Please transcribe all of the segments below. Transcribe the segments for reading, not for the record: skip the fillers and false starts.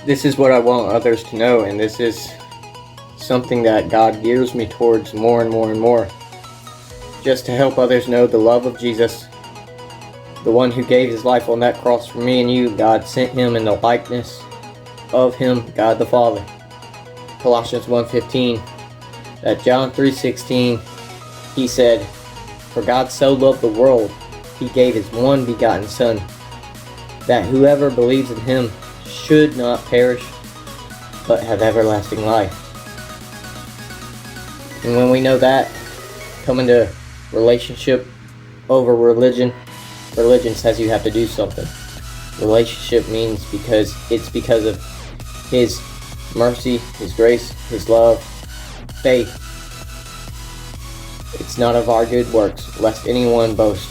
this is what I want others to know, and this is something that God gears me towards more and more and more. Just to help others know the love of Jesus, the one who gave his life on that cross for me and you. God sent him in the likeness of him, God the Father. Colossians 1:15. That John 3:16, he said, "For God so loved the world, he gave his one begotten Son, that whoever believes in him should not perish, but have everlasting life." And when we know that, coming to relationship over religion, religion says you have to do something. Relationship means it's because of his mercy, his grace, his love, faith. It's not of our good works, lest anyone boast.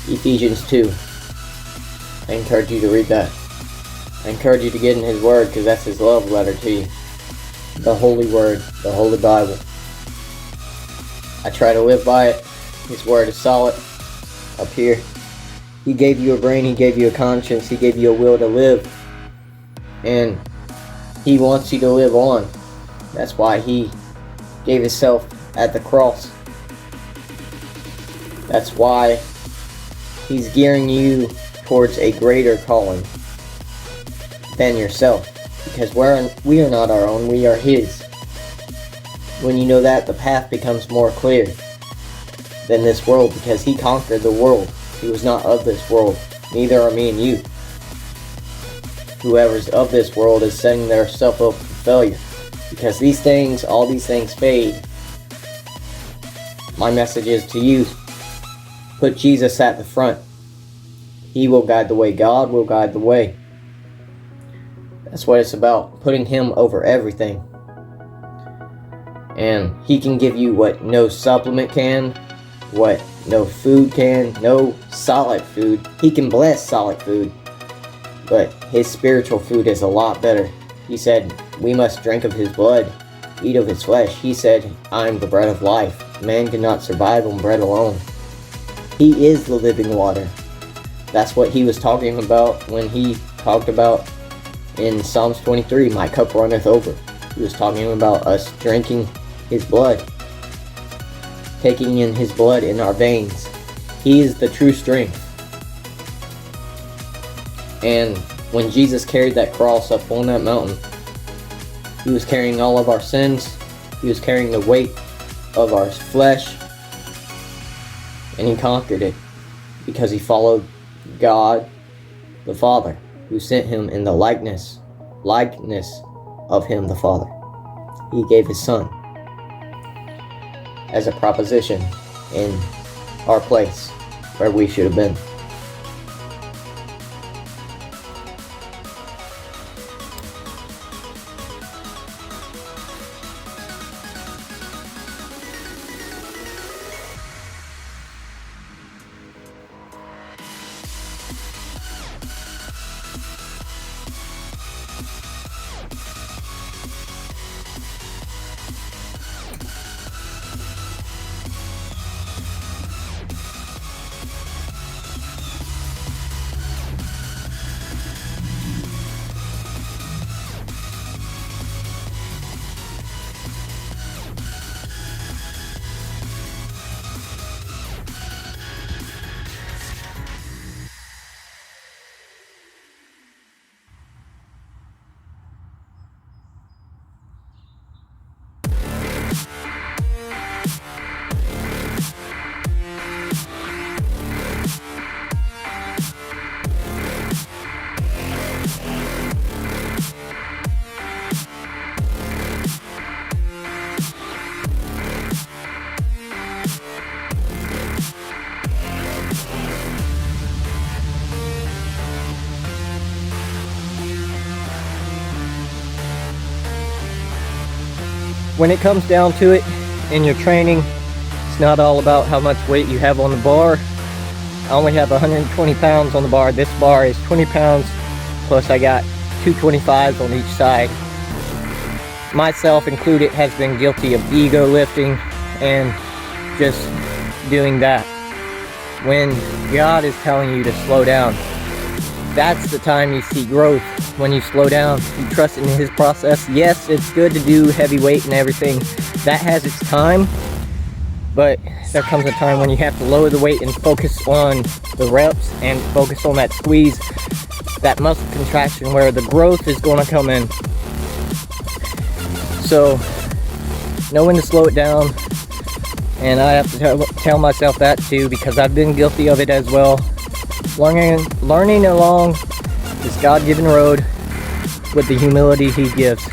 Ephesians 2. I encourage you to read that. I encourage you to get in his word, because that's his love letter to you. The Holy Word, the Holy Bible. I try to live by it. His word is solid up here. He gave you a brain, he gave you a conscience, he gave you a will to live. And he wants you to live on. That's why he gave himself at the cross. That's why he's gearing you towards a greater calling than yourself. Because we are not our own, we are his. When you know that, the path becomes more clear than this world, because he conquered the world. He was not of this world, neither are me and you. Whoever's of this world is setting their self up for failure, because all these things fade. My message is to you, put Jesus at the front. He will guide the way. God will guide the way. That's what it's about, putting him over everything. And he can give you what no supplement can, what no food can, no solid food. He can bless solid food, but his spiritual food is a lot better. He said, we must drink of his blood, eat of his flesh. He said, I am the bread of life. Man cannot survive on bread alone. He is the living water. That's what he was talking about when he talked about in Psalms 23, my cup runneth over. He was talking about us drinking his blood, taking in his blood in our veins. He is the true strength. And when Jesus carried that cross up on that mountain, he was carrying all of our sins. He was carrying the weight of our flesh, and he conquered it because he followed God the Father, who sent him in the likeness of him the Father. He gave his Son as a proposition in our place where we should have been. When it comes down to it, in your training, it's not all about how much weight you have on the bar. I only have 120 pounds on the bar. This bar is 20 pounds, plus I got 225s on each side. Myself included has been guilty of ego lifting and just doing that. When God is telling you to slow down, That's the time you see growth, when you slow down, you trust in his process. Yes, it's good to do heavy weight and everything. That has its time, but there comes a time when you have to lower the weight and focus on the reps and focus on that squeeze, that muscle contraction where the growth is going to come in. So know when to slow it down, and I have to tell myself that too, because I've been guilty of it as well. Learning along this God-given road with the humility he gives.